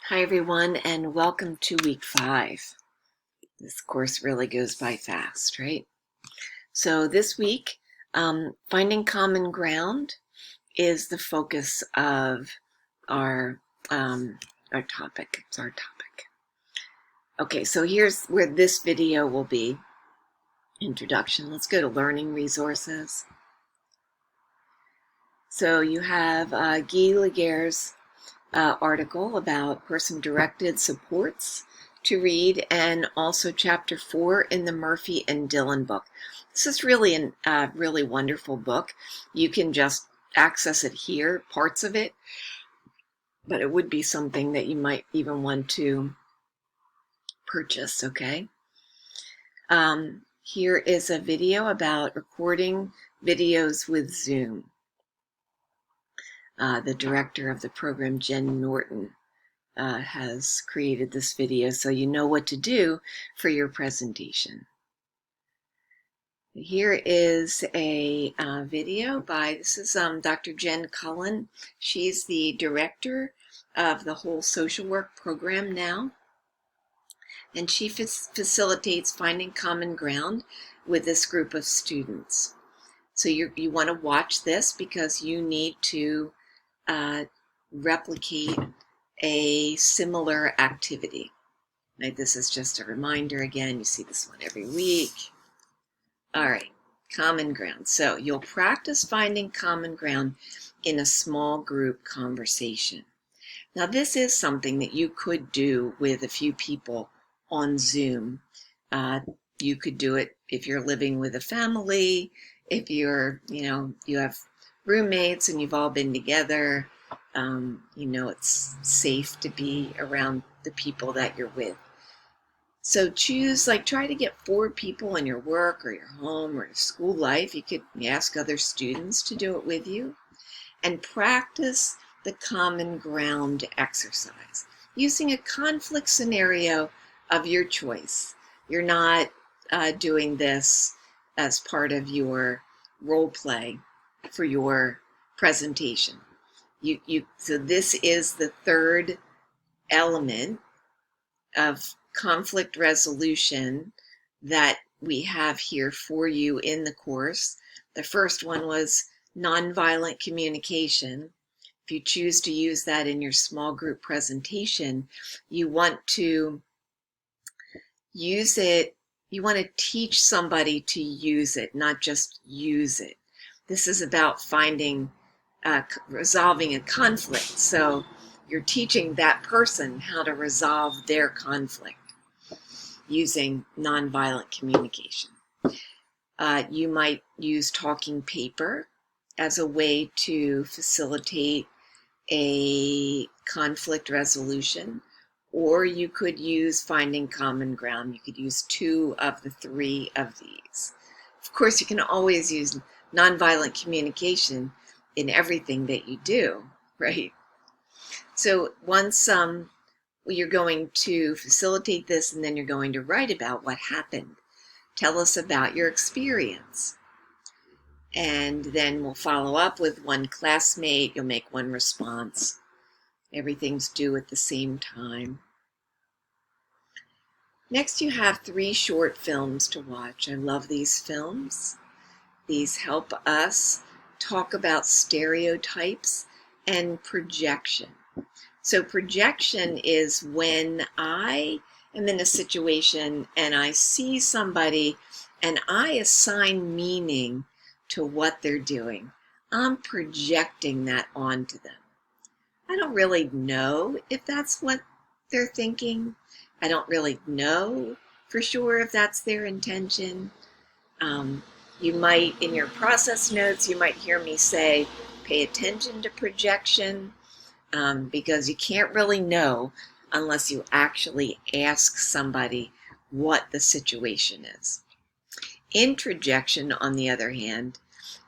Hi everyone, and welcome to week 5. This course really goes by fast, right? So this week, finding common ground is the focus of our topic. It's our topic. Okay, so here's where this video will be. Introduction. Let's go to learning resources. So you have Guy Laguerre's article about person-directed supports to read, and also chapter 4 in the Murphy and Dillon book. This is really a really wonderful book. You can just access it here, parts of it, but it would be something that you might even want to purchase, okay? Here is a video about recording videos with Zoom. The director of the program, Jen Norton, has created this video so you know what to do for your presentation. Here is a video this is Dr. Jen Cullen. She's the director of the whole social work program now, and she facilitates finding common ground with this group of students. So you want to watch this because you need to replicate a similar activity. Right, this is just a reminder again. You see this one every week. All right, common ground. So you'll practice finding common ground in a small group conversation. Now this is something that you could do with a few people on Zoom. You could do it if you're living with a family, if you're, you have roommates and you've all been together. It's safe to be around the people that you're with. So try to get 4 people in your work or your home or your school life. You could ask other students to do it with you, and practice the common ground exercise using a conflict scenario of your choice. You're not doing this as part of your role play for your presentation. So this is the third element of conflict resolution that we have here for you in the course. The first one was nonviolent communication. If you choose to use that in your small group presentation, you want to use it, you want to teach somebody to use it, not just use it. This is about resolving a conflict. So you're teaching that person how to resolve their conflict using nonviolent communication. You might use talking paper as a way to facilitate a conflict resolution, or you could use finding common ground. You could use 2 of the 3 of these. Of course, you can always use nonviolent communication in everything that you do, right? So once you're going to facilitate this, and then you're going to write about what happened. Tell us about your experience. And then we'll follow up with one classmate. You'll make one response. Everything's due at the same time. Next, you have 3 short films to watch. I love these films. These help us talk about stereotypes and projection. So projection is when I am in a situation and I see somebody and I assign meaning to what they're doing. I'm projecting that onto them. I don't really know if that's what they're thinking. I don't really know for sure if that's their intention. You might, in your process notes, you might hear me say, pay attention to projection. Because you can't really know unless you actually ask somebody what the situation is. Introjection, on the other hand,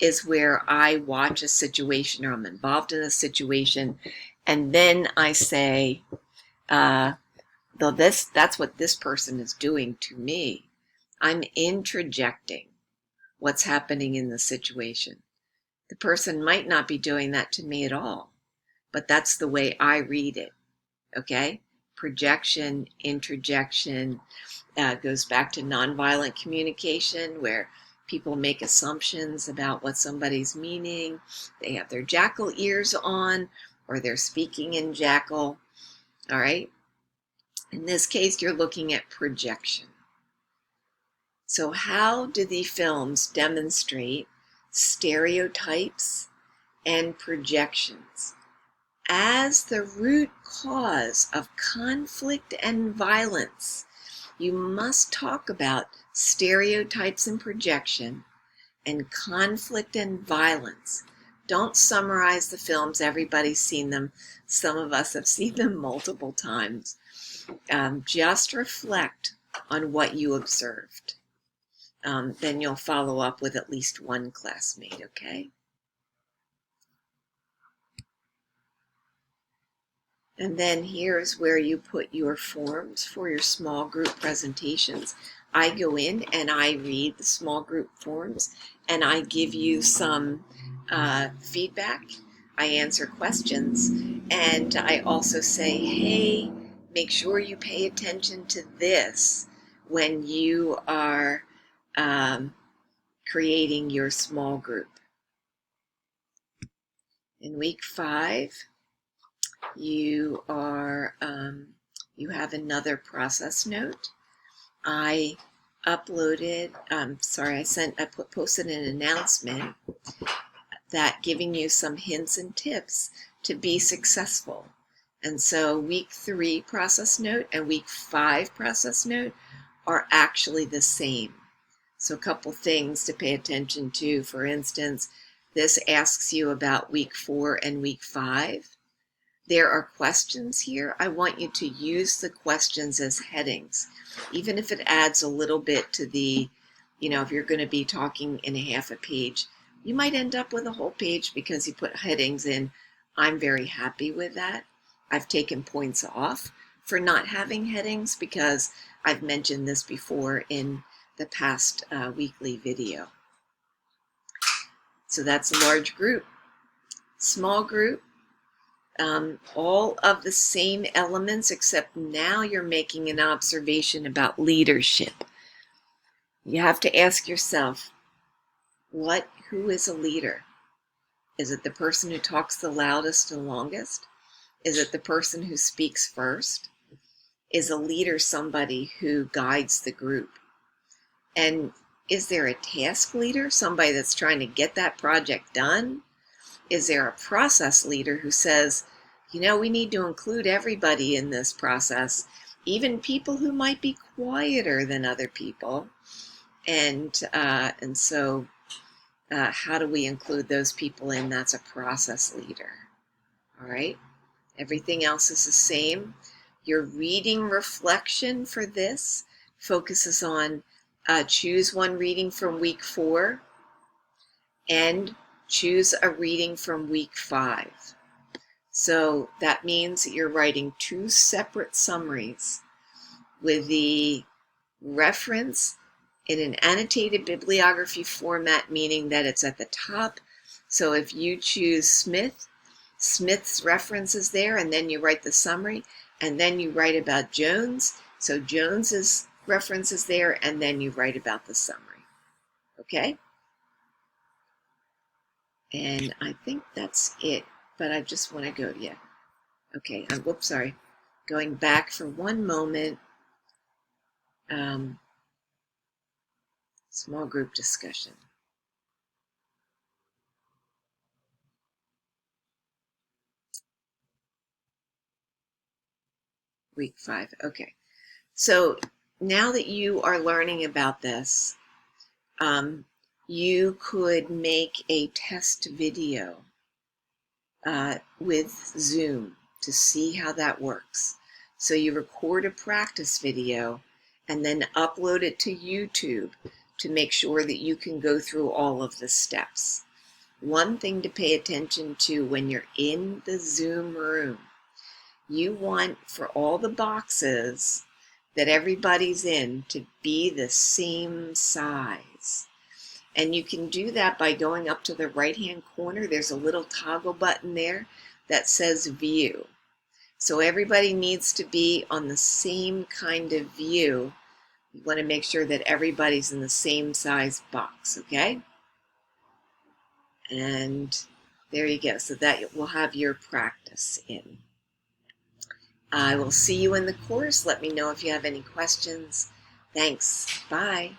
is where I watch a situation or I'm involved in a situation, and then I say, that's what this person is doing to me. I'm introjecting what's happening in the situation. The person might not be doing that to me at all, but that's the way I read it, okay? projection, interjection, goes back to nonviolent communication, where people make assumptions about what somebody's meaning. They have their jackal ears on, or they're speaking in jackal. All right. In this case, you're looking at projection. So how do the films demonstrate stereotypes and projections as the root cause of conflict and violence? You must talk about stereotypes and projection and conflict and violence. Don't summarize the films. Everybody's seen them. Some of us have seen them multiple times. Just reflect on what you observed. Then you'll follow up with at least one classmate, okay? And then here's where you put your forms for your small group presentations. I go in and I read the small group forms and I give you some feedback. I answer questions and I also say, hey, make sure you pay attention to this when you are creating your small group. In week 5, you have another process note. I uploaded, posted an announcement that giving you some hints and tips to be successful. And so week 3 process note and week 5 process note are actually the same. So a couple things to pay attention to. For instance, this asks you about week 4 and week 5. There are questions here. I want you to use the questions as headings, even if it adds a little bit to the, if you're going to be talking in a half a page, you might end up with a whole page because you put headings in. I'm very happy with that. I've taken points off for not having headings because I've mentioned this before in the past weekly video. So that's a large group. Small group. All of the same elements, except now you're making an observation about leadership. You have to ask yourself, who is a leader? Is it the person who talks the loudest and longest? Is it the person who speaks first? Is a leader somebody who guides the group? And is there a task leader, somebody that's trying to get that project done? Is there a process leader who says, we need to include everybody in this process, even people who might be quieter than other people? And so how do we include those people in? That's a process leader. All right. Everything else is the same. Your reading reflection for this focuses on choose one reading from week 4 and choose a reading from week 5. So that means that you're writing 2 separate summaries with the reference in an annotated bibliography format, meaning that it's at the top. So if you choose Smith's reference is there, and then you write the summary, and then you write about Jones. So Jones's reference is there, and then you write about the summary. Okay? And I think that's it, but I just want to go, yeah. Okay, whoops, sorry. Going back for one moment. Small group discussion. Week 5, okay. So now that you are learning about this, you could make a test video with Zoom to see how that works. So you record a practice video and then upload it to YouTube to make sure that you can go through all of the steps. One thing to pay attention to when you're in the Zoom room, you want for all the boxes that everybody's in to be the same size. And you can do that by going up to the right-hand corner. There's a little toggle button there that says View. So everybody needs to be on the same kind of view. You want to make sure that everybody's in the same size box, okay? And there you go. So that will have your practice in. I will see you in the course. Let me know if you have any questions. Thanks. Bye.